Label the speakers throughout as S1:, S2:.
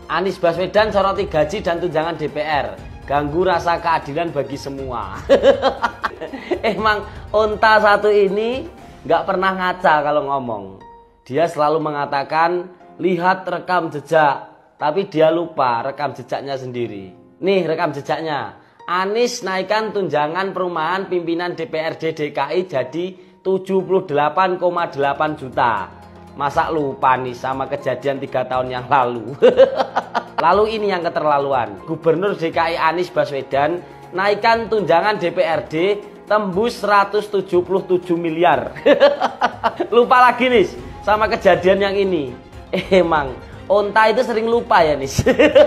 S1: Anies Baswedan soroti gaji dan tunjangan DPR, ganggu rasa keadilan bagi semua. Emang unta satu ini nggak pernah ngaca kalau ngomong. Dia selalu mengatakan lihat rekam jejak, tapi dia lupa rekam jejaknya sendiri. Nih rekam jejaknya. Anies naikkan tunjangan perumahan pimpinan DPRD DKI jadi 78,8 juta. Masa lupa nih sama kejadian 3 tahun yang lalu. Lalu ini yang keterlaluan. Gubernur DKI Anies Baswedan naikkan tunjangan DPRD tembus 177 miliar. Lupa lagi nih sama kejadian yang ini. Emang onta itu sering lupa ya nih.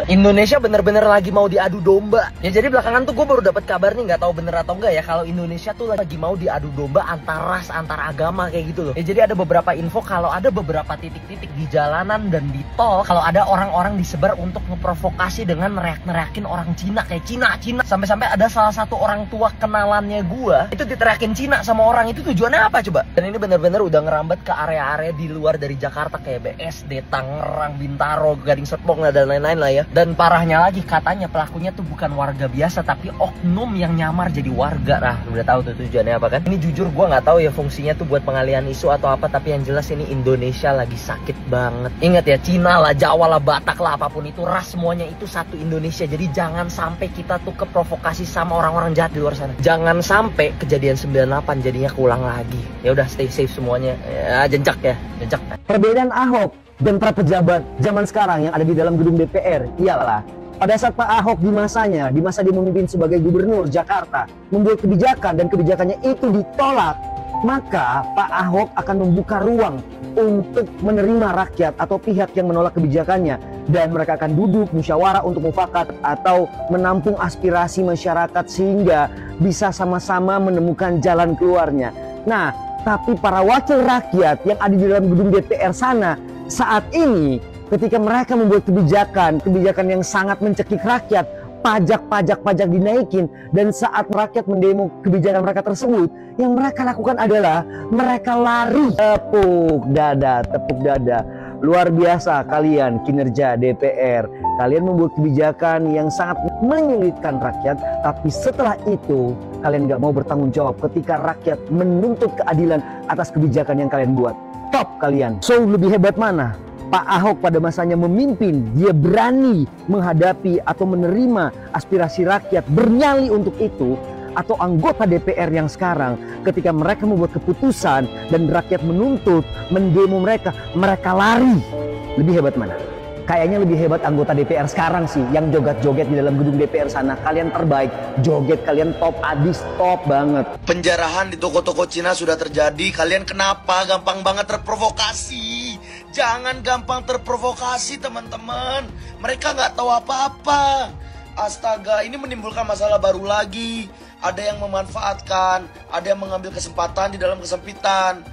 S2: Indonesia bener-bener lagi mau diadu domba. Ya jadi belakangan tuh gue baru dapat kabar nih, nggak tahu bener atau enggak ya, kalau Indonesia tuh lagi mau diadu domba antar ras, antar agama kayak gitu loh. Ya jadi ada beberapa info kalau ada beberapa titik-titik di jalanan dan di tol, kalau ada orang-orang disebar untuk ngeprovokasi dengan neriak-neriakin orang Cina kayak Cina. Sampai-sampai ada salah satu orang tua kenalannya gue itu diteriakin Cina sama orang itu, tujuannya apa coba? Dan ini bener-bener udah ngerambat ke area-area di luar dari Jakarta kayak BSD, Tangerang, Bintaro, Gading Serpong dan lain-lain lah ya. Dan parahnya lagi katanya pelakunya tuh bukan warga biasa tapi oknum yang nyamar jadi warga. Nah udah tahu tuh tujuannya apa kan? Ini jujur gue nggak tahu ya fungsinya tuh buat pengalihan isu atau apa, tapi yang jelas ini Indonesia lagi sakit banget. Ingat ya, Cina lah, Jawa lah, Batak lah, apapun itu ras semuanya itu satu Indonesia. Jadi jangan sampai kita tuh keprovokasi sama orang-orang jahat di luar sana. Jangan sampai kejadian 98 jadinya keulang lagi. Ya udah, stay safe semuanya. Ya, jencak ya, jencak.
S3: Perbedaan Ahok dan para pejabat zaman sekarang yang ada di dalam gedung DPR ialah pada saat Pak Ahok di masanya, di masa dia memimpin sebagai gubernur Jakarta, membuat kebijakan dan kebijakannya itu ditolak, maka Pak Ahok akan membuka ruang untuk menerima rakyat atau pihak yang menolak kebijakannya, dan mereka akan duduk musyawarah untuk mufakat atau menampung aspirasi masyarakat sehingga bisa sama-sama menemukan jalan keluarnya. Nah, tapi para wakil rakyat yang ada di dalam gedung DPR sana saat ini, ketika mereka membuat kebijakan yang sangat mencekik rakyat, pajak dinaikin, dan saat rakyat mendemo kebijakan mereka tersebut, yang mereka lakukan adalah mereka lari. Tepuk dada. Luar biasa kalian kinerja DPR. Kalian membuat kebijakan yang sangat menyulitkan rakyat, tapi setelah itu kalian nggak mau bertanggung jawab ketika rakyat menuntut keadilan atas kebijakan yang kalian buat. Top kalian. So, lebih hebat mana? Pak Ahok pada masanya memimpin, dia berani menghadapi atau menerima aspirasi rakyat, bernyali untuk itu, atau anggota DPR yang sekarang ketika mereka membuat keputusan dan rakyat menuntut, mendemo mereka lari. Lebih hebat mana? Kayaknya lebih hebat anggota DPR sekarang sih yang joget-joget di dalam gedung DPR sana. Kalian terbaik, joget kalian top abis, top banget.
S4: Penjarahan di toko-toko Cina sudah terjadi. Kalian kenapa gampang banget terprovokasi? Jangan gampang terprovokasi teman-teman. Mereka nggak tahu apa-apa. Astaga, ini menimbulkan masalah baru lagi. Ada yang memanfaatkan, ada yang mengambil kesempatan di dalam kesempitan.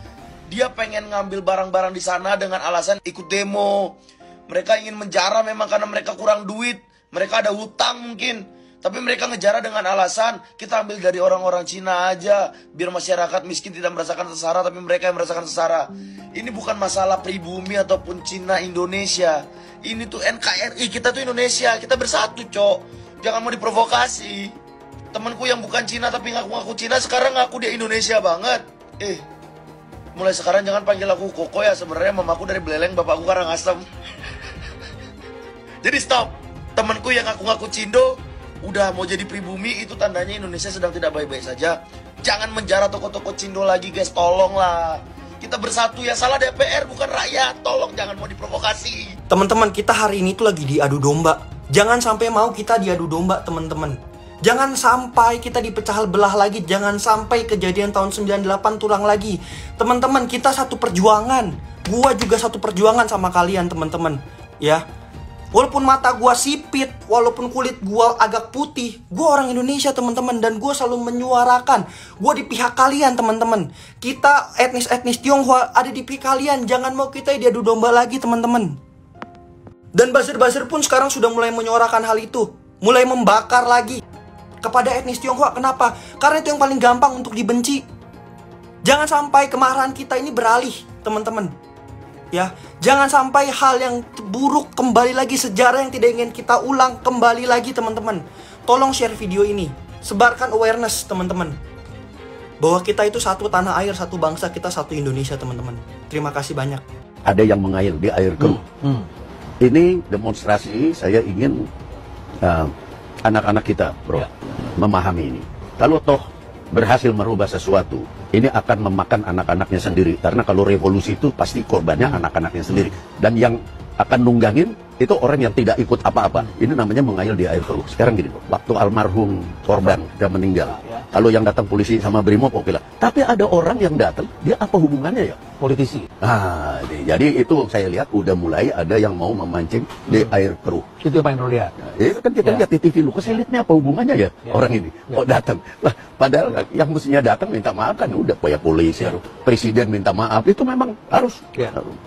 S4: Dia pengen ngambil barang-barang di sana dengan alasan ikut demo. Mereka ingin menjara memang karena mereka kurang duit. Mereka ada hutang mungkin. Tapi mereka ngejarah dengan alasan kita ambil dari orang-orang Cina aja, biar masyarakat miskin tidak merasakan sesara, tapi mereka yang merasakan sesara. Ini bukan masalah pribumi ataupun Cina Indonesia. Ini tuh NKRI, kita tuh Indonesia, kita bersatu cok. Jangan mau diprovokasi. Temanku yang bukan Cina tapi ngaku-ngaku Cina sekarang ngaku dia Indonesia banget. Mulai sekarang jangan panggil aku Koko ya, sebenarnya mamaku dari Beleleng, bapakku Karangasem. Jadi stop. Temanku yang ngaku-ngaku Cindo udah mau jadi pribumi, itu tandanya Indonesia sedang tidak baik-baik saja. Jangan menjarah toko-toko Cindo lagi guys, tolonglah. Kita bersatu, ya salah DPR bukan rakyat. Tolong jangan mau diprovokasi.
S5: Teman-teman, kita hari ini tuh lagi diadu domba. Jangan sampai mau kita diadu domba teman-teman. Jangan sampai kita dipecah belah lagi. Jangan sampai kejadian tahun 98 tulang lagi. Teman-teman, kita satu perjuangan. Gua juga satu perjuangan sama kalian teman-teman. Ya, walaupun mata gua sipit, walaupun kulit gua agak putih, gua orang Indonesia teman-teman, dan gua selalu menyuarakan gua di pihak kalian teman-teman. Kita etnis Tionghoa ada di pihak kalian. Jangan mau kita diadu domba lagi teman-teman. Dan buzzer-buzzer pun sekarang sudah mulai menyuarakan hal itu, mulai membakar lagi kepada etnis Tionghoa. Kenapa? Karena itu yang paling gampang untuk dibenci. Jangan sampai kemarahan kita ini beralih teman-teman. Ya, jangan sampai hal yang buruk kembali lagi, sejarah yang tidak ingin kita ulang kembali lagi, teman-teman. Tolong share video ini, sebarkan awareness, teman-teman, bahwa kita itu satu tanah air, satu bangsa, kita satu Indonesia, teman-teman. Terima kasih banyak.
S6: Ada yang mengail di air keruh. Ini demonstrasi, saya ingin anak-anak kita, bro, memahami ini. Kalau toh berhasil merubah sesuatu, ini akan memakan anak-anaknya sendiri. Karena kalau revolusi itu pasti korbannya anak-anaknya sendiri. Dan yang akan nunggangin itu orang yang tidak ikut apa-apa. Ini namanya mengail di air keruh. Sekarang gini, waktu almarhum korban sudah meninggal, kalau yang datang polisi sama Brimob, oke lah. Tapi ada orang yang datang, dia apa hubungannya ya? Politisi. Nah, jadi itu saya lihat udah mulai ada yang mau memancing di air keruh.
S3: Itu yang paling lihat.
S6: Itu kan kita lihat di TV lu, saya lihatnya apa hubungannya ya orang ini? Kok datang? Lah, padahal yang mestinya datang minta maaf kan udah kayak polisi, presiden minta maaf, itu memang harus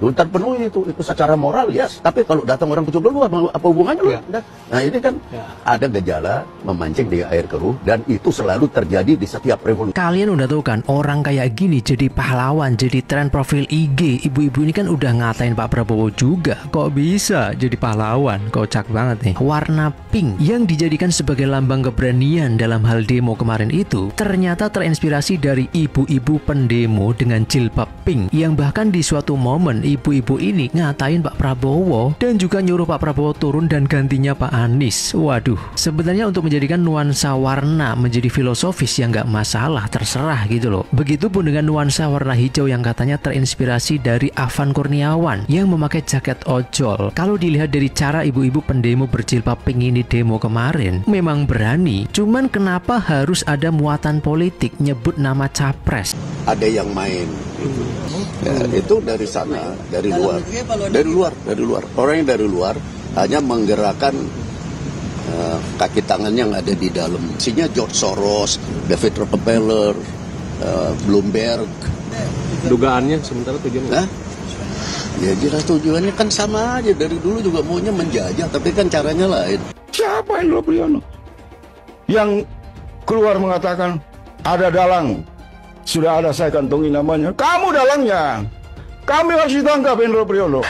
S6: tuntutan penuh itu secara moral ya. Tapi kalau datang orang kecil lu apa hubungannya lu? Nah ini kan ada gejala memancing di air keruh dan itu selalu terjadi di setiap revolusi.
S7: Kalian udah tahu kan, orang kayak gini jadi pahlawan, jadi tren profil IG. Ibu-ibu ini kan udah ngatain Pak Prabowo juga. Kok bisa jadi pahlawan? Kocak banget nih. Warna pink yang dijadikan sebagai lambang keberanian dalam hal demo kemarin itu ternyata terinspirasi dari ibu-ibu pendemo dengan jilbab pink, yang bahkan di suatu momen ibu-ibu ini ngatain Pak Prabowo dan juga nyuruh Pak Prabowo turun dan gantinya Pak Anies. Waduh, sebenarnya untuk menjadikan nuansa warna menjadi filosofis yang nggak masalah, terserah gitu loh. Begitupun dengan nuansa warna hijau yang katanya terinspirasi dari Afan Kurniawan yang memakai jaket ojol. Kalau dilihat dari cara ibu-ibu pendemo berjilbab pink ini demo kemarin, memang berani. Cuman kenapa harus ada muatan politik nyebut nama capres?
S6: Ada yang main itu. Ya, itu dari sana, dari luar. Orang yang dari luar hanya menggerakkan kaki tangan yang ada di dalam. Isinya George Soros, David Rockefeller, Bloomberg.
S8: Dugaannya sementara tujuannya?
S6: Ya jelas tujuannya kan sama aja, dari dulu juga maunya menjajah, tapi kan caranya lain.
S9: Siapa Indro Priyono yang keluar mengatakan ada dalang, sudah ada saya kantongi namanya, kamu dalangnya, kami harus ditangkap Indro Priyono.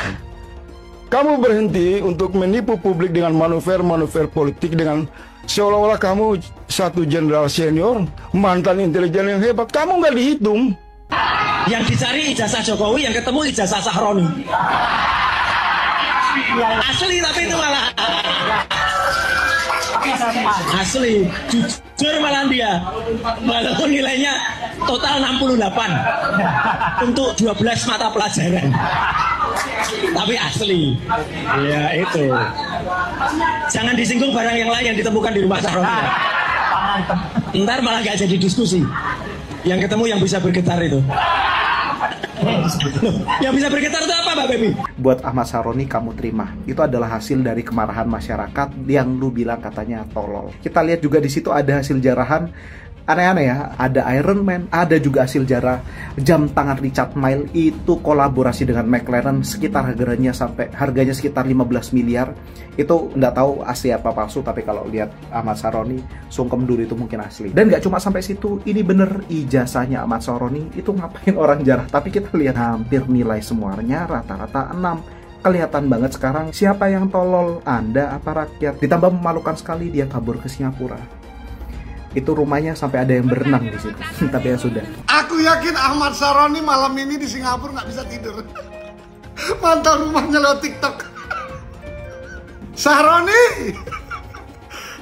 S9: Kamu berhenti untuk menipu publik dengan manuver-manuver politik, dengan seolah-olah kamu satu jenderal senior, mantan intelijen yang hebat. Kamu nggak dihitung.
S10: Yang dicari ijazah Jokowi, yang ketemu ijazah Sahroni. Asli tapi itu malah asli, jujur malah dia, walaupun nilainya total 68 untuk 12 mata pelajaran, tapi asli. Ya itu, jangan disinggung barang yang lain yang ditemukan di rumah Sahroni. Ntar malah gak jadi diskusi. Yang ketemu yang bisa bergetar itu. Yang bisa bergetar itu apa, Mbak Baby?
S11: Buat Ahmad Sahroni, kamu terima. Itu adalah hasil dari kemarahan masyarakat yang lu bilang katanya tolol. Kita lihat juga di situ ada hasil jarahan aneh-aneh ya. Ada Iron Man, ada juga hasil jarah jam tangan Richard Mille, itu kolaborasi dengan McLaren, sekitar harganya sekitar 15 miliar. Itu nggak tahu asli apa palsu, tapi kalau lihat Ahmad Sahroni sungkem dulu itu mungkin asli. Dan nggak cuma sampai situ, ini bener ijazahnya Ahmad Sahroni. Itu ngapain orang jarah, tapi kita lihat hampir nilai semuanya rata-rata 6. Kelihatan banget sekarang siapa yang tolol, Anda apa rakyat. Ditambah memalukan sekali, dia kabur ke Singapura. Itu rumahnya sampai ada yang berenang di situ. Tapi ya sudah.
S12: Aku yakin Ahmad Sahroni malam ini di Singapura nggak bisa tidur. Mantau rumahnya lewat TikTok. Sahroni,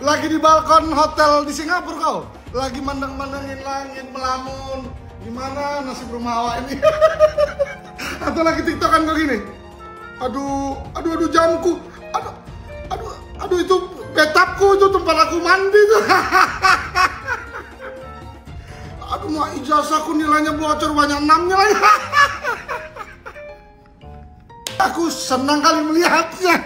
S12: lagi di balkon hotel di Singapura kau, lagi mandang-mandangin langit, melamun. Gimana nasib rumah awak ini? Atau lagi TikTokan kau gini? Aduh jamku. Aduh itu betapku, itu tempat aku mandi tuh. Aduh mau ijazahku nilainya bocor, banyak 6-nya lagi. Aku senang kali melihatnya.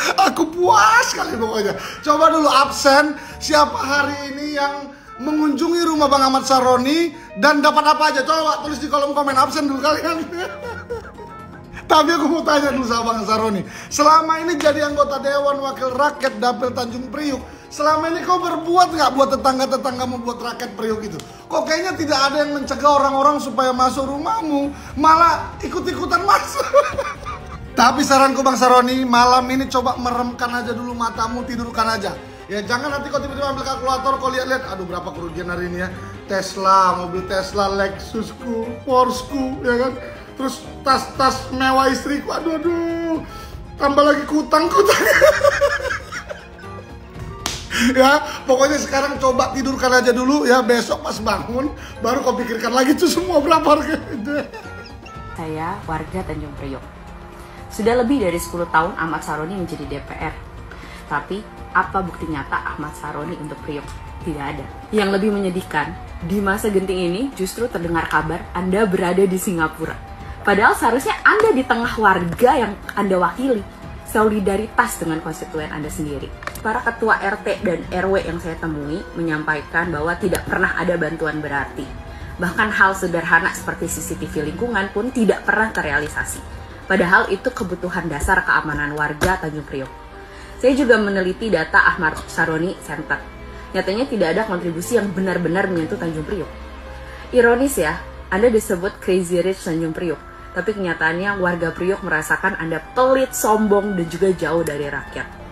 S12: Aku puas sekali pokoknya. Coba dulu absen siapa hari ini yang mengunjungi rumah Bang Ahmad Sahroni dan dapat apa aja. Coba tulis di kolom komen absen dulu kalian. Tapi aku mau tanya dulu sama Bang Sahroni, selama ini jadi anggota Dewan Wakil Rakyat Dapil Tanjung Priuk, Selama ini kau berbuat nggak buat tetangga-tetanggamu, buat rakyat Priok itu? Kok kayaknya tidak ada yang mencegah orang-orang supaya masuk rumahmu, malah ikut-ikutan masuk. Tapi saranku Bang Saroni, malam ini coba meremkan aja dulu matamu, tidurkan aja. Ya jangan nanti kau tiba-tiba ambil kalkulator, kau lihat-lihat, aduh berapa kerugian hari ini ya. Tesla, mobil Tesla, Lexusku, Porsche-ku, ya kan. Terus tas-tas mewah istriku, aduh. Tambah lagi kutang-kutang. Ya, pokoknya sekarang coba tidurkan aja dulu ya, besok pas bangun baru kau pikirkan lagi tuh semua berapa harganya.
S13: Saya warga Tanjung Priok. Sudah lebih dari 10 tahun Ahmad Saroni menjadi DPR. Tapi apa bukti nyata Ahmad Saroni untuk Priok? Tidak ada. Yang lebih menyedihkan, di masa genting ini justru terdengar kabar Anda berada di Singapura. Padahal seharusnya Anda di tengah warga yang Anda wakili. Solidaritas dengan konstituen Anda sendiri. Para ketua RT dan RW yang saya temui menyampaikan bahwa tidak pernah ada bantuan berarti. Bahkan hal sederhana seperti CCTV lingkungan pun tidak pernah terrealisasi. Padahal itu kebutuhan dasar keamanan warga Tanjung Priok. Saya juga meneliti data Ahmad Saroni Center. Nyatanya tidak ada kontribusi yang benar-benar menyentuh Tanjung Priok. Ironis ya, Anda disebut Crazy Rich Tanjung Priok. Tapi kenyataannya warga Priok merasakan Anda pelit, sombong, dan juga jauh dari rakyat.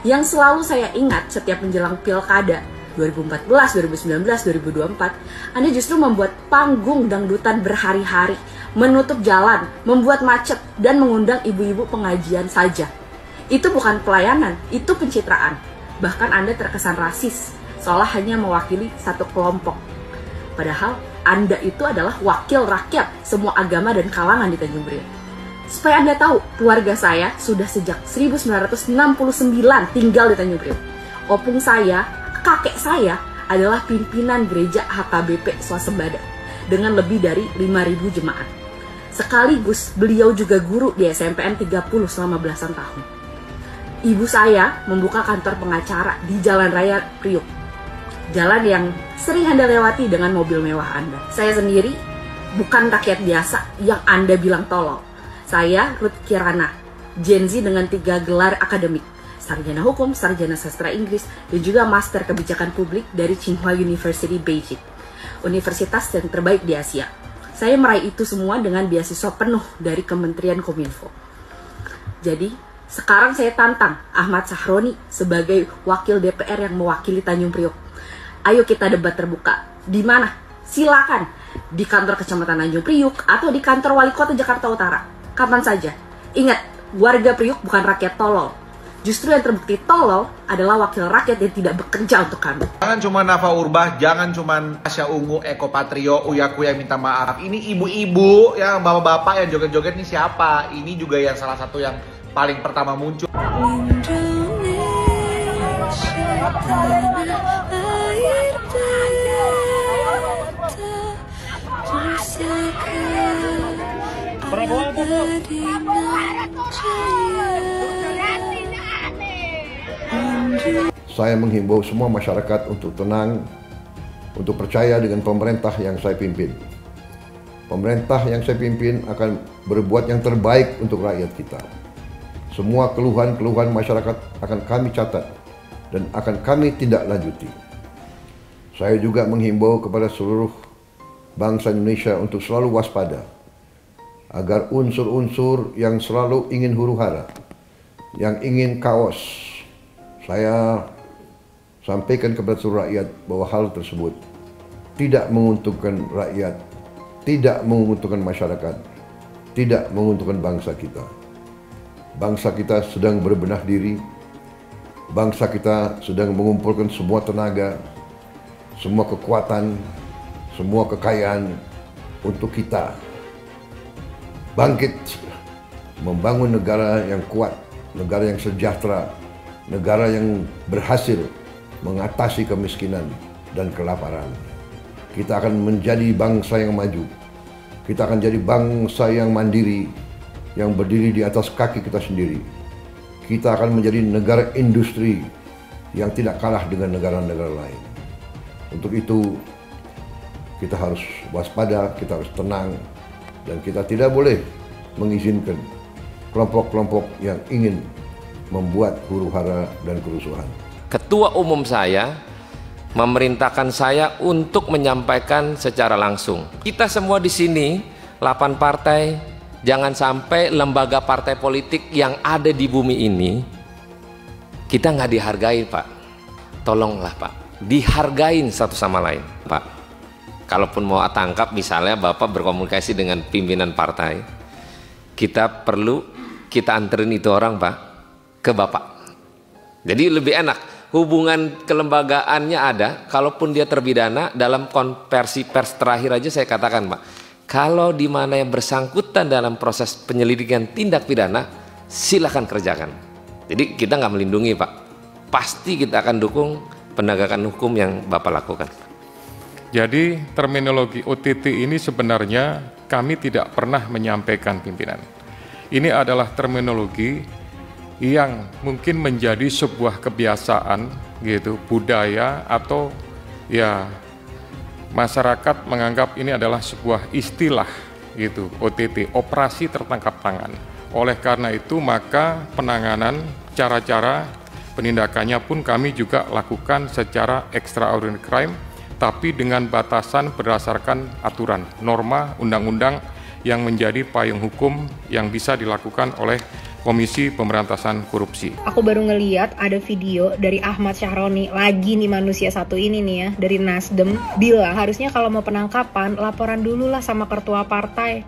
S13: Yang selalu saya ingat setiap menjelang pilkada 2014, 2019, 2024, Anda justru membuat panggung dangdutan berhari-hari, menutup jalan, membuat macet, dan mengundang ibu-ibu pengajian saja. Itu bukan pelayanan, itu pencitraan. Bahkan Anda terkesan rasis, seolah hanya mewakili satu kelompok. Padahal Anda itu adalah wakil rakyat semua agama dan kalangan di Tanjung Priok. Supaya Anda tahu, keluarga saya sudah sejak 1969 tinggal di Tanjung Priok. Opung saya, kakek saya adalah pimpinan gereja HKBP Swasembada dengan lebih dari 5.000 jemaat. Sekaligus beliau juga guru di SMPN 30 selama belasan tahun. Ibu saya membuka kantor pengacara di Jalan Raya Priok. Jalan yang sering Anda lewati dengan mobil mewah Anda. Saya sendiri bukan rakyat biasa yang Anda bilang tolol. Saya Ruth Kirana, Gen Z dengan 3 gelar akademik, sarjana hukum, sarjana sastra Inggris, dan juga master kebijakan publik dari Tsinghua University Beijing, universitas yang terbaik di Asia. Saya meraih itu semua dengan beasiswa penuh dari Kementerian Kominfo. Jadi, sekarang saya tantang Ahmad Saroni sebagai wakil DPR yang mewakili Tanjung Priok. Ayo kita debat terbuka. Di mana? Silakan. Di kantor Kecamatan Tanjung Priok atau di kantor Wali Kota Jakarta Utara. Kapan saja. Ingat, warga Priok bukan rakyat tolol. Justru yang terbukti tolol adalah wakil rakyat yang tidak bekerja untuk kami.
S14: Jangan cuma Nafa Urbah, jangan cuma Asya Ungu, Eko Patrio, Uya Kuya minta maaf. Ini ibu-ibu, yang bapak-bapak yang joget-joget ini siapa? Ini juga yang salah satu yang paling pertama muncul.
S9: Saya menghimbau semua masyarakat untuk tenang, untuk percaya dengan pemerintah yang saya pimpin. Pemerintah yang saya pimpin akan berbuat yang terbaik untuk rakyat kita. Semua keluhan-keluhan masyarakat akan kami catat dan akan kami tindak lanjuti. Saya juga menghimbau kepada seluruh bangsa Indonesia untuk selalu waspada agar unsur-unsur yang selalu ingin huru-hara, yang ingin kaos, saya sampaikan kepada seluruh rakyat bahwa hal tersebut tidak menguntungkan rakyat, tidak menguntungkan masyarakat, tidak menguntungkan bangsa kita. Bangsa kita sedang berbenah diri, bangsa kita sedang mengumpulkan semua tenaga, semua kekuatan, semua kekayaan untuk kita bangkit, membangun negara yang kuat, negara yang sejahtera, negara yang berhasil mengatasi kemiskinan dan kelaparan. Kita akan menjadi bangsa yang maju. Kita akan jadi bangsa yang mandiri, yang berdiri di atas kaki kita sendiri. Kita akan menjadi negara industri yang tidak kalah dengan negara-negara lain. Untuk itu, kita harus waspada, kita harus tenang, dan kita tidak boleh mengizinkan kelompok-kelompok yang ingin membuat huru-hara dan kerusuhan.
S15: Ketua umum saya memerintahkan saya untuk menyampaikan secara langsung. Kita semua di sini 8 partai, jangan sampai lembaga partai politik yang ada di bumi ini kita nggak dihargai, Pak. Tolonglah, Pak, dihargain satu sama lain, Pak. Kalaupun mau tangkap, misalnya Bapak berkomunikasi dengan pimpinan partai, kita anterin itu orang, Pak, ke Bapak. Jadi lebih enak. Hubungan kelembagaannya ada, kalaupun dia terpidana, dalam konversi pers terakhir aja saya katakan, Pak, kalau di mana yang bersangkutan dalam proses penyelidikan tindak pidana, silakan kerjakan. Jadi kita nggak melindungi, Pak. Pasti kita akan dukung penegakan hukum yang Bapak lakukan.
S16: Jadi terminologi OTT ini sebenarnya kami tidak pernah menyampaikan pimpinan. Ini adalah terminologi yang mungkin menjadi sebuah kebiasaan gitu, budaya, atau ya masyarakat menganggap ini adalah sebuah istilah gitu, OTT, operasi tertangkap tangan. Oleh karena itu maka penanganan, cara-cara penindakannya pun kami juga lakukan secara extraordinary crime, tapi dengan batasan berdasarkan aturan, norma, undang-undang yang menjadi payung hukum yang bisa dilakukan oleh Komisi Pemberantasan Korupsi.
S17: Aku baru ngeliat ada video dari Ahmad Syaroni, lagi nih manusia satu ini nih ya, dari Nasdem, bilang harusnya kalau mau penangkapan laporan dulu lah sama ketua partai.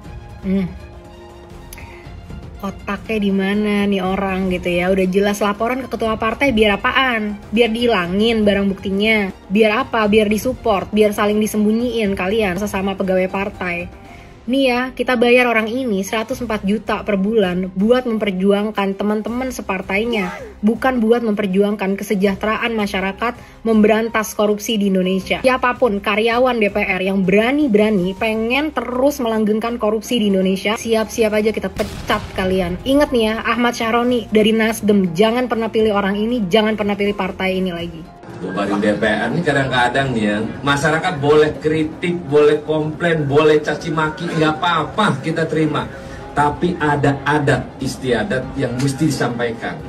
S17: Otaknya di mana nih orang gitu ya, udah jelas laporan ke ketua partai biar apaan? Biar dihilangin barang buktinya, biar apa? Biar disupport, biar saling disembunyiin kalian sesama pegawai partai. Nih ya, kita bayar orang ini 104 juta per bulan buat memperjuangkan teman-teman separtainya, bukan buat memperjuangkan kesejahteraan masyarakat, memberantas korupsi di Indonesia. Siapapun karyawan DPR yang berani-berani pengen terus melanggengkan korupsi di Indonesia, siap-siap aja kita pecat kalian. Ingat nih ya, Ahmad Syaroni dari Nasdem, jangan pernah pilih orang ini, jangan pernah pilih partai ini lagi.
S15: Bubarin DPR ini kadang-kadang nih ya, masyarakat boleh kritik, boleh komplain, boleh caci maki, nggak apa-apa kita terima. Tapi ada adat istiadat yang mesti disampaikan.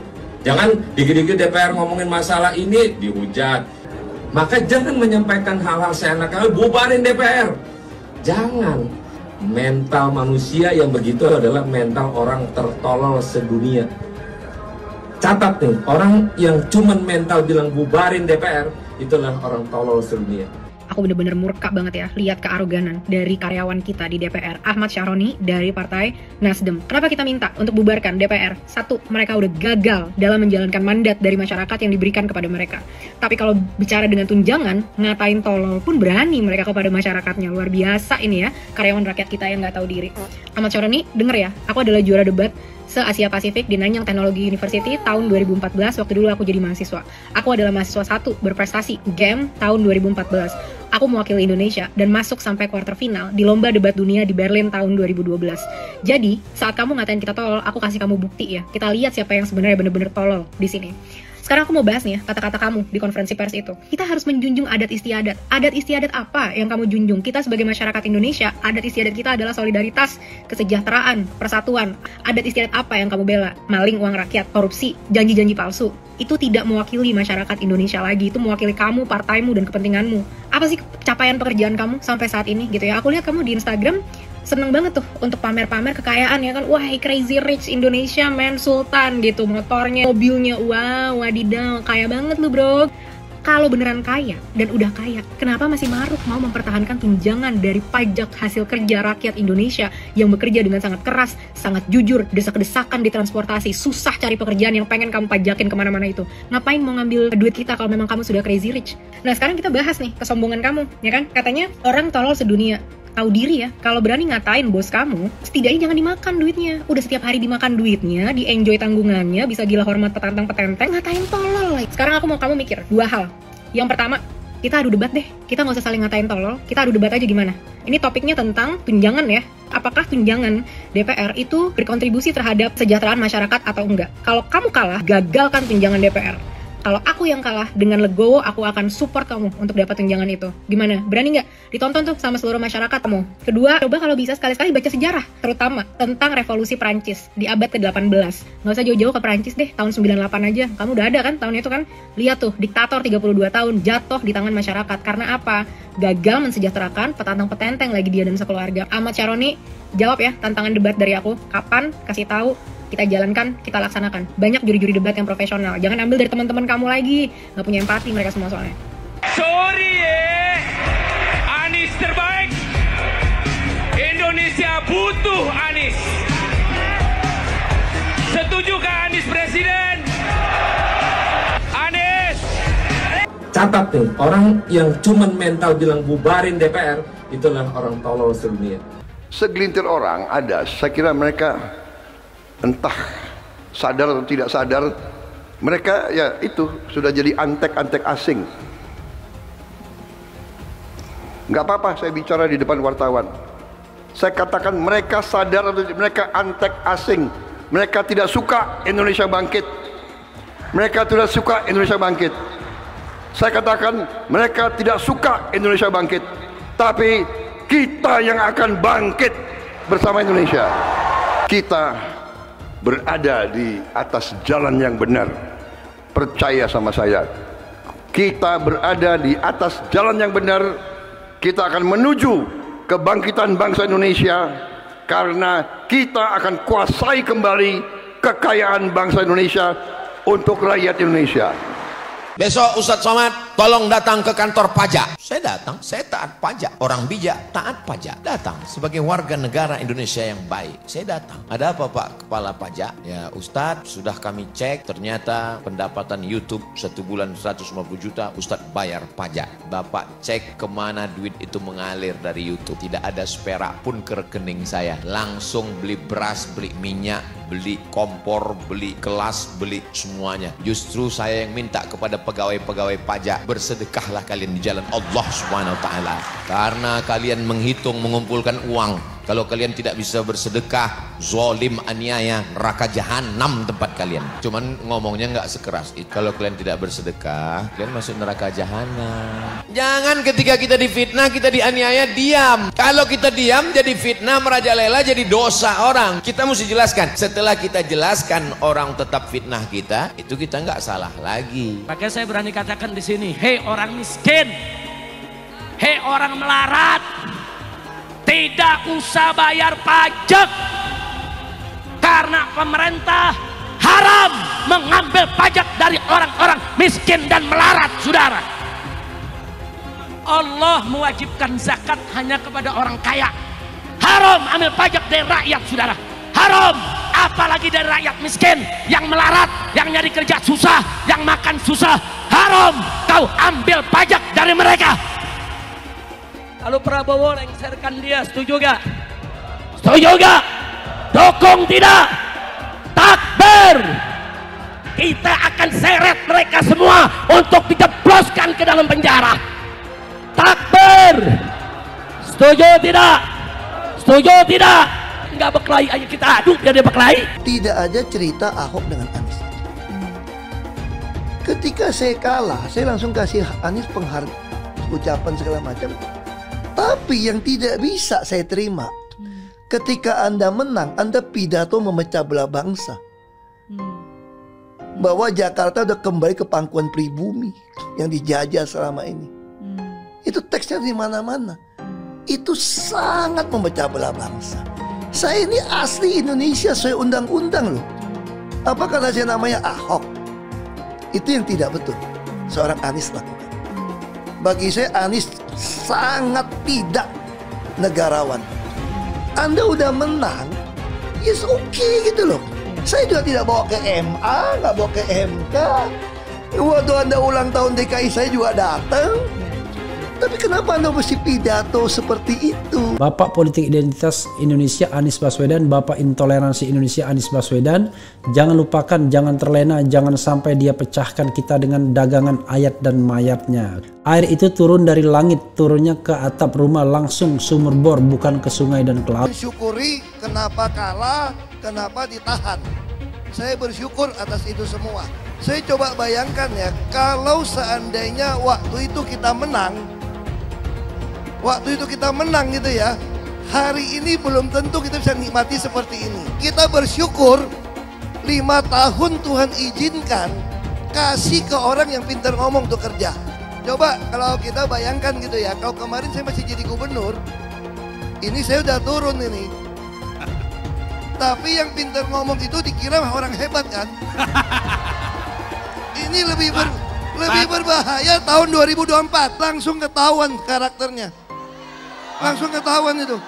S15: Jangan dikit-dikit DPR ngomongin masalah ini dihujat. Maka jangan menyampaikan hal-hal seenaknya, bubarin DPR. Jangan. Mental manusia yang begitu adalah mental orang tertolol sedunia. Catat nih, orang yang cuman mental bilang bubarin DPR, itulah orang tolol sedunia.
S17: Aku bener-bener murka banget ya lihat kearoganan dari karyawan kita di DPR, Ahmad Syaroni dari Partai Nasdem. Kenapa kita minta untuk bubarkan DPR? Satu, mereka udah gagal dalam menjalankan mandat dari masyarakat yang diberikan kepada mereka. Tapi kalau bicara dengan tunjangan, ngatain tolol pun berani mereka kepada masyarakatnya. Luar biasa ini ya, karyawan rakyat kita yang nggak tahu diri. Ahmad Syaroni, denger ya, aku adalah juara debat se-Asia Pasifik di Nanyang Technology University tahun 2014, waktu dulu aku jadi mahasiswa. Aku adalah mahasiswa 1 berprestasi GEM tahun 2014. Aku mewakili Indonesia dan masuk sampai quarter final di lomba debat dunia di Berlin tahun 2012. Jadi, saat kamu ngatain kita tolol, aku kasih kamu bukti ya. Kita lihat siapa yang sebenarnya bener-bener tolol di sini. Sekarang aku mau bahas nih ya, kata-kata kamu di konferensi pers itu. Kita harus menjunjung adat istiadat. Adat istiadat apa yang kamu junjung? Kita sebagai masyarakat Indonesia, adat istiadat kita adalah solidaritas, kesejahteraan, persatuan. Adat istiadat apa yang kamu bela? Maling uang rakyat, korupsi, janji-janji palsu. Itu tidak mewakili masyarakat Indonesia lagi, itu mewakili kamu, partaimu, dan kepentinganmu. Apa sih capaian pekerjaan kamu sampai saat ini gitu ya? Aku lihat kamu di Instagram seneng banget tuh untuk pamer-pamer kekayaan ya kan. Wah, crazy rich Indonesia man, sultan gitu, motornya, mobilnya, wow, wadidaw, kaya banget lu bro. Kalau beneran kaya dan udah kaya, kenapa masih maruk mau mempertahankan tunjangan dari pajak hasil kerja rakyat Indonesia yang bekerja dengan sangat keras, sangat jujur, desak-desakan di transportasi, susah cari pekerjaan yang pengen kamu pajakin kemana-mana itu. Ngapain mau ngambil duit kita kalau memang kamu sudah crazy rich? Nah sekarang kita bahas nih kesombongan kamu, ya kan? Katanya orang tolol sedunia. Tahu diri ya, kalau berani ngatain bos kamu, setidaknya jangan dimakan duitnya. Udah setiap hari dimakan duitnya, di-enjoy tanggungannya, bisa gila hormat petantang-petenteng, ngatain tolol. Sekarang aku mau kamu mikir, 2 hal. Yang pertama, kita adu debat deh. Kita nggak usah saling ngatain tolol, kita adu debat aja gimana. Ini topiknya tentang tunjangan ya. Apakah tunjangan DPR itu berkontribusi terhadap kesejahteraan masyarakat atau enggak? Kalau kamu kalah, gagalkan tunjangan DPR. Kalau aku yang kalah, dengan legowo aku akan support kamu untuk dapat tunjangan itu. Gimana? Berani nggak? Ditonton tuh sama seluruh masyarakat kamu. Kedua, coba kalau bisa sekali-sekali baca sejarah, terutama tentang revolusi Prancis di abad ke-18. Nggak usah jauh-jauh ke Prancis deh, tahun 98 aja. Kamu udah ada kan tahun itu kan? Lihat tuh, diktator 32 tahun jatuh di tangan masyarakat. Karena apa? Gagal mensejahterakan petantang-petenteng lagi dia dan sekeluarga. Ahmad Syaroni, jawab ya tantangan debat dari aku. Kapan? Kasih tahu. Kita jalankan, kita laksanakan. Banyak juri-juri debat yang profesional. Jangan ambil dari teman-teman kamu lagi. Nggak punya empati mereka semua soalnya.
S18: Sorry Anies terbaik. Indonesia butuh Anies. Setujukah Anies presiden? Anies.
S15: Catat tuh, orang yang cuman mental bilang bubarin DPR, itulah orang tolol sedunia.
S9: Segelintir orang ada, saya kira mereka entah sadar atau tidak sadar, mereka ya itu sudah jadi antek-antek asing. Nggak apa-apa saya bicara di depan wartawan. Saya katakan mereka sadar atau mereka antek asing. Mereka tidak suka Indonesia bangkit. Mereka tidak suka Indonesia bangkit. Saya katakan mereka tidak suka Indonesia bangkit. Tapi kita yang akan bangkit bersama Indonesia. Kita berada di atas jalan yang benar. Percaya sama saya. Kita berada di atas jalan yang benar. Kita akan menuju kebangkitan bangsa Indonesia karena kita akan kuasai kembali kekayaan bangsa Indonesia untuk rakyat Indonesia.
S15: Besok Ustadz Somad tolong datang ke kantor pajak. Saya datang, saya taat pajak. Orang bijak taat pajak. Datang sebagai warga negara Indonesia yang baik. Saya datang. Ada apa Pak Kepala Pajak? Ya Ustadz, sudah kami cek ternyata pendapatan YouTube 1 bulan 150 juta Ustadz bayar pajak. Bapak cek kemana duit itu mengalir dari YouTube. Tidak ada seperak pun ke rekening saya. Langsung beli beras, beli minyak, beli kompor, beli kelas, beli semuanya. Justru saya yang minta kepada pegawai-pegawai pajak, bersedekahlah kalian di jalan Allah Subhanahu wa taala. Karena kalian menghitung mengumpulkan uang. Kalau kalian tidak bisa bersedekah, zalim, aniaya, neraka jahanam tempat kalian. Cuman ngomongnya nggak sekeras itu. Kalau kalian tidak bersedekah, kalian masuk neraka jahanam. Jangan ketika kita difitnah, kita dianiaya, diam. Kalau kita diam jadi fitnah, merajalela, jadi dosa orang. Kita mesti jelaskan. Setelah kita jelaskan orang tetap fitnah kita, itu kita nggak salah lagi.
S18: Maka saya berani katakan di sini, hei orang miskin, hei orang melarat, tidak usah bayar pajak karena pemerintah haram mengambil pajak dari orang-orang miskin dan melarat, saudara. Allah mewajibkan zakat hanya kepada orang kaya. Haram ambil pajak dari rakyat, saudara. Haram, apalagi dari rakyat miskin yang melarat, yang nyari kerja susah, yang makan susah. Haram kau ambil pajak dari mereka. Lalu Prabowo lengserkan dia, setuju gak? Setuju gak? Dukung tidak? Takbir! Kita akan seret mereka semua untuk dijebloskan ke dalam penjara. Takbir! Setuju tidak? Setuju tidak? Enggak berkelahi aja, kita adu biar dia berkelahi.
S4: Tidak ada cerita Ahok dengan Anies. Ketika saya kalah, saya langsung kasih Anies ucapan segala macam. Tapi yang tidak bisa saya terima, ketika Anda menang, Anda pidato memecah belah bangsa. Bahwa Jakarta udah kembali ke pangkuan pribumi yang dijajah selama ini. Itu teksnya di mana-mana. Itu sangat memecah belah bangsa. Saya ini asli Indonesia sesuai undang-undang loh. Apa karena saya namanya Ahok? Itu yang tidak betul seorang Anies lakukan. Bagi saya Anies sangat tidak negarawan. Anda udah menang, yes okay gitu loh. Saya juga tidak bawa ke MA, nggak bawa ke MK. Waktu Anda ulang tahun DKI saya juga datang. Tapi kenapa Anda mesti pidato seperti itu?
S19: Bapak Politik Identitas Indonesia Anies Baswedan, Bapak Intoleransi Indonesia Anies Baswedan. Jangan lupakan, jangan terlena, jangan sampai dia pecahkan kita dengan dagangan ayat dan mayatnya. Air itu turun dari langit, turunnya ke atap rumah langsung sumur bor, bukan ke sungai dan ke laut.
S4: Bersyukuri kenapa kalah, kenapa ditahan. Saya bersyukur atas itu semua.
S20: Saya coba bayangkan ya, kalau seandainya waktu itu kita menang gitu ya, hari ini belum tentu kita bisa nikmati seperti ini. Kita bersyukur 5 tahun Tuhan izinkan kasih ke orang yang pintar ngomong untuk kerja. Coba kalau kita bayangkan gitu ya, kalau kemarin saya masih jadi gubernur, ini saya udah turun ini. Tapi yang pintar ngomong itu dikira orang hebat kan? Ini lebih berbahaya tahun 2024, langsung ketahuan karakternya. Langsung ketahuan itu.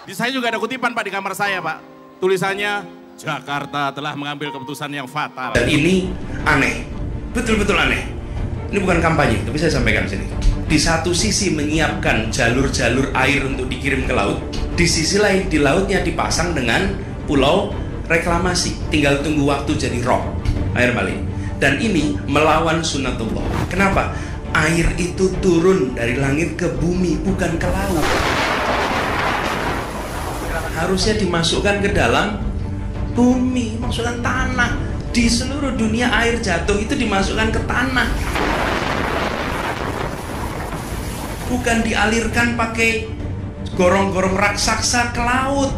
S21: Di saya juga ada kutipan Pak di kamar saya Pak. Tulisannya, Jakarta telah mengambil keputusan yang fatal.
S22: Dan ini aneh, betul-betul aneh. Ini bukan kampanye, tapi saya sampaikan sini. Di satu sisi menyiapkan jalur-jalur air untuk dikirim ke laut, di sisi lain di lautnya dipasang dengan pulau reklamasi. Tinggal tunggu waktu jadi rob, air balik. Dan ini melawan sunatullah. Kenapa? Air itu turun dari langit ke bumi, bukan ke laut. Harusnya dimasukkan ke dalam bumi, masukkan tanah. Di seluruh dunia air jatuh itu dimasukkan ke tanah. Bukan dialirkan pakai gorong-gorong raksasa ke laut.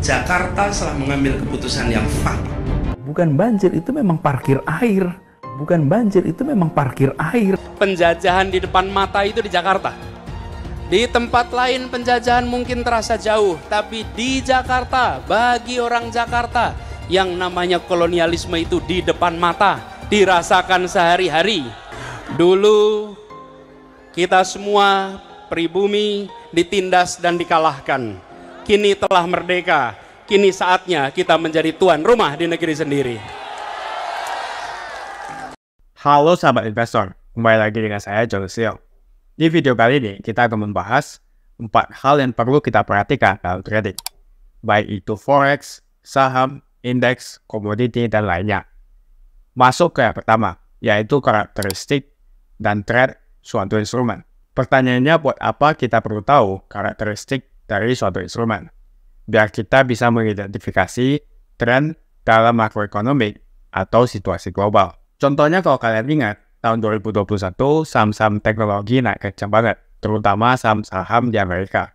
S22: Jakarta telah mengambil keputusan yang fatal.
S23: Bukan banjir, itu memang parkir air. Bukan banjir, itu memang parkir air.
S24: Penjajahan di depan mata itu di Jakarta. Di tempat lain penjajahan mungkin terasa jauh, tapi di Jakarta, bagi orang Jakarta, yang namanya kolonialisme itu di depan mata, dirasakan sehari-hari. Dulu kita semua pribumi ditindas dan dikalahkan. Kini telah merdeka. Kini saatnya kita menjadi tuan rumah di negeri sendiri.
S25: Halo sahabat investor, kembali lagi dengan saya John Seal. Di video kali ini kita akan membahas 4 hal yang perlu kita perhatikan dalam trading, baik itu forex, saham, indeks, komoditi, dan lainnya. Masuk ke yang pertama, yaitu karakteristik dan trend suatu instrumen. Pertanyaannya, buat apa kita perlu tahu karakteristik dari suatu instrumen? Biar kita bisa mengidentifikasi tren dalam makroekonomi atau situasi global. Contohnya kalau kalian ingat, tahun 2021 saham-saham teknologi naik kencang banget, terutama saham-saham di Amerika.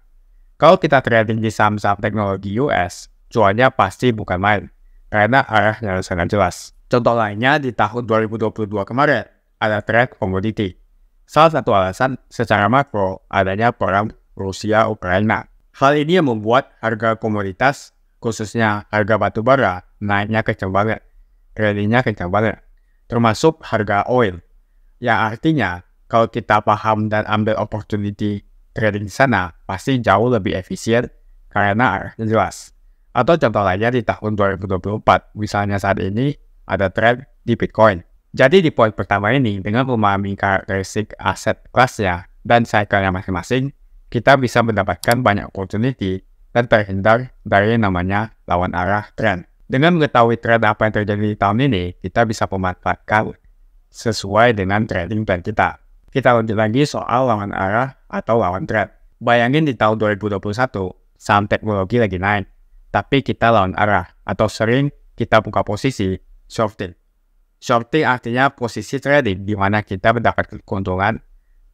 S25: Kalau kita trading di saham-saham teknologi US, cuannya pasti bukan main, karena arahnya sangat jelas. Contoh lainnya di tahun 2022 kemarin, ada tren komoditi. Salah satu alasan secara makro adanya perang Rusia-Ukraina. Hal ini yang membuat harga komoditas, khususnya harga batu bara, naiknya kencang banget, rally-nya kencang banget, termasuk harga oil. Yang artinya, kalau kita paham dan ambil opportunity trading di sana, pasti jauh lebih efisien karena arahnya jelas. Atau contoh lainnya di tahun 2024, misalnya saat ini ada trend di Bitcoin. Jadi di poin pertama ini, dengan memahami karakteristik aset kelasnya dan cycle-nya masing-masing, kita bisa mendapatkan banyak opportunity dan terhindar dari namanya lawan arah trend. Dengan mengetahui trend apa yang terjadi di tahun ini, kita bisa memanfaatkan sesuai dengan trading plan kita. Kita lanjut lagi soal lawan arah atau lawan trend. Bayangin di tahun 2021, saham teknologi lagi naik, tapi kita lawan arah atau sering kita buka posisi shorting. Shorting artinya posisi trading di mana kita mendapatkan keuntungan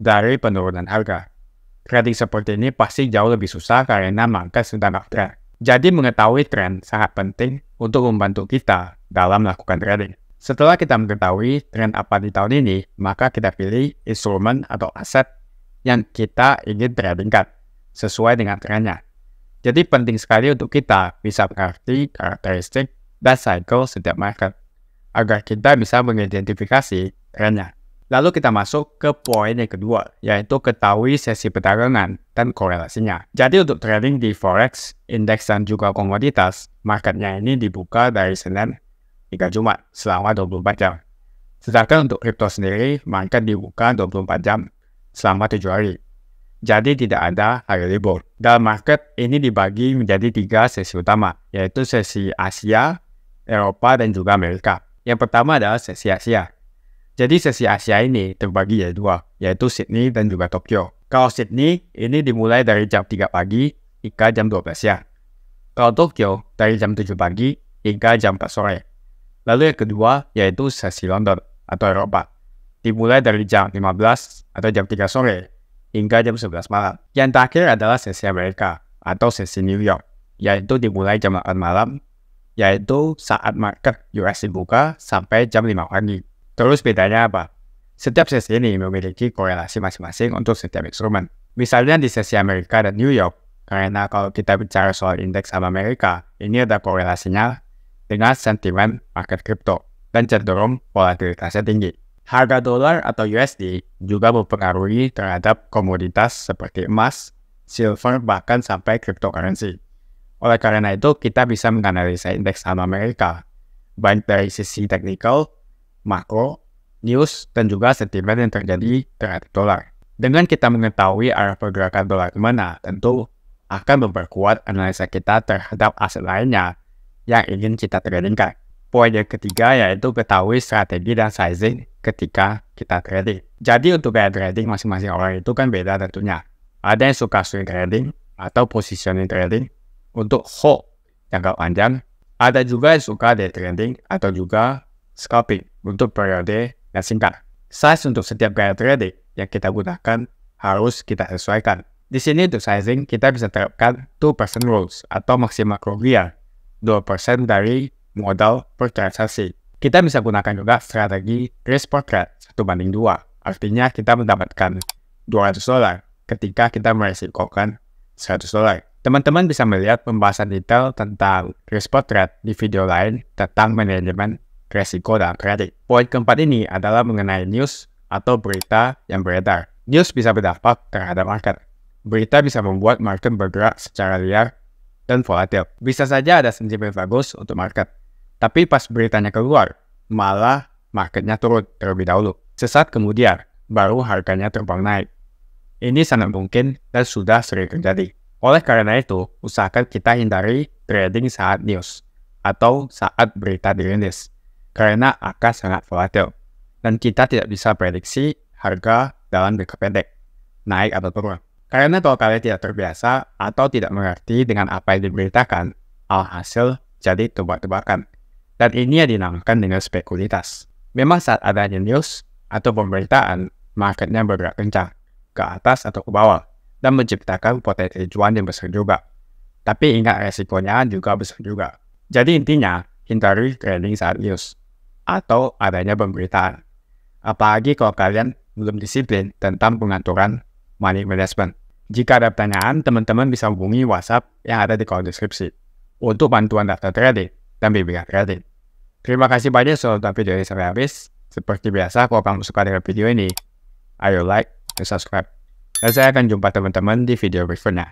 S25: dari penurunan harga. Trading seperti ini pasti jauh lebih susah karena market sedang uptrend. Jadi mengetahui tren sangat penting untuk membantu kita dalam melakukan trading. Setelah kita mengetahui tren apa di tahun ini, maka kita pilih instrumen atau aset yang kita ingin tradingkan sesuai dengan trennya. Jadi penting sekali untuk kita bisa mengerti karakteristik dan cycle setiap market agar kita bisa mengidentifikasi trennya. Lalu kita masuk ke poin yang kedua, yaitu ketahui sesi perdagangan dan korelasinya. Jadi untuk trading di forex, indeks, dan juga komoditas, marketnya ini dibuka dari Senin hingga Jumat selama 24 jam. Sedangkan untuk kripto sendiri, market dibuka 24 jam selama 7 hari. Jadi tidak ada hari libur. Dalam market ini dibagi menjadi 3 sesi utama, yaitu sesi Asia, Eropa, dan juga Amerika. Yang pertama adalah sesi Asia. Jadi sesi Asia ini terbagi jadi 2, yaitu Sydney dan juga Tokyo. Kalau Sydney, ini dimulai dari jam 3 pagi hingga jam 12 siang. Kalau Tokyo, dari jam 7 pagi hingga jam 4 sore. Lalu yang kedua yaitu sesi London atau Eropa. Dimulai dari jam 15 atau jam 3 sore hingga jam 11 malam. Yang terakhir adalah sesi Amerika atau sesi New York, yaitu dimulai jam 8 malam, yaitu saat market US dibuka sampai jam 5 pagi. Terus bedanya apa? Setiap sesi ini memiliki korelasi masing-masing untuk setiap instrumen. Misalnya di sesi Amerika dan New York, karena kalau kita bicara soal indeks saham Amerika, ini ada korelasinya dengan sentimen market kripto dan cenderung volatilitasnya tinggi. Harga dolar atau USD juga mempengaruhi terhadap komoditas seperti emas, silver, bahkan sampai cryptocurrency. Oleh karena itu, kita bisa menganalisa indeks saham Amerika, baik dari sisi teknikal, makro, news, dan juga sentimen yang terjadi terhadap dolar. Dengan kita mengetahui arah pergerakan dolar kemana, tentu akan memperkuat analisa kita terhadap aset lainnya yang ingin kita tradingkan. Poin yang ketiga yaitu ketahui strategi dan sizing ketika kita trading. Jadi untuk gaya trading masing-masing orang itu kan beda tentunya. Ada yang suka swing trading atau positioning trading untuk hold jangka panjang. Ada juga yang suka day trading atau juga scalping untuk periode yang singkat. Size untuk setiap gaya trading yang kita gunakan harus kita sesuaikan. Di sini untuk sizing kita bisa terapkan 2% rules atau maksimal kerugian 2% dari modal per transaksi. Kita bisa gunakan juga strategi risk per trade 1:2. Artinya kita mendapatkan $200 ketika kita meresikokan $100. Teman-teman bisa melihat pembahasan detail tentang risk per trade di video lain tentang manajemen resiko dalam trading. Poin keempat ini adalah mengenai news atau berita yang beredar. News bisa berdampak terhadap market. Berita bisa membuat market bergerak secara liar dan volatil. Bisa saja ada sentimen bagus untuk market, tapi pas beritanya keluar, malah marketnya turun terlebih dahulu. Sesaat kemudian, baru harganya terbang naik. Ini sangat mungkin dan sudah sering terjadi. Oleh karena itu, usahakan kita hindari trading saat news atau saat berita dirilis, karena akan sangat volatil. Dan kita tidak bisa prediksi harga dalam jangka pendek, naik atau turun. Karena kalau kalian tidak terbiasa atau tidak mengerti dengan apa yang diberitakan, alhasil jadi tebak-tebakan. Dan ini yang dinamakan dengan spekulitas. Memang saat adanya news atau pemberitaan, marketnya bergerak kencang, ke atas atau ke bawah, dan menciptakan potensi cuan yang besar juga. Tapi ingat resikonya juga besar juga. Jadi intinya, hindari trading saat news atau adanya pemberitaan. Apalagi kalau kalian belum disiplin tentang pengaturan money management. Jika ada pertanyaan, teman-teman bisa hubungi WhatsApp yang ada di kolom deskripsi untuk bantuan daftar trading dan bimbingan trading. Terima kasih banyak sudah nonton video ini sampai habis. Seperti biasa, kalau kamu suka dengan video ini, ayo like dan subscribe. Dan saya akan jumpa teman-teman di video berikutnya.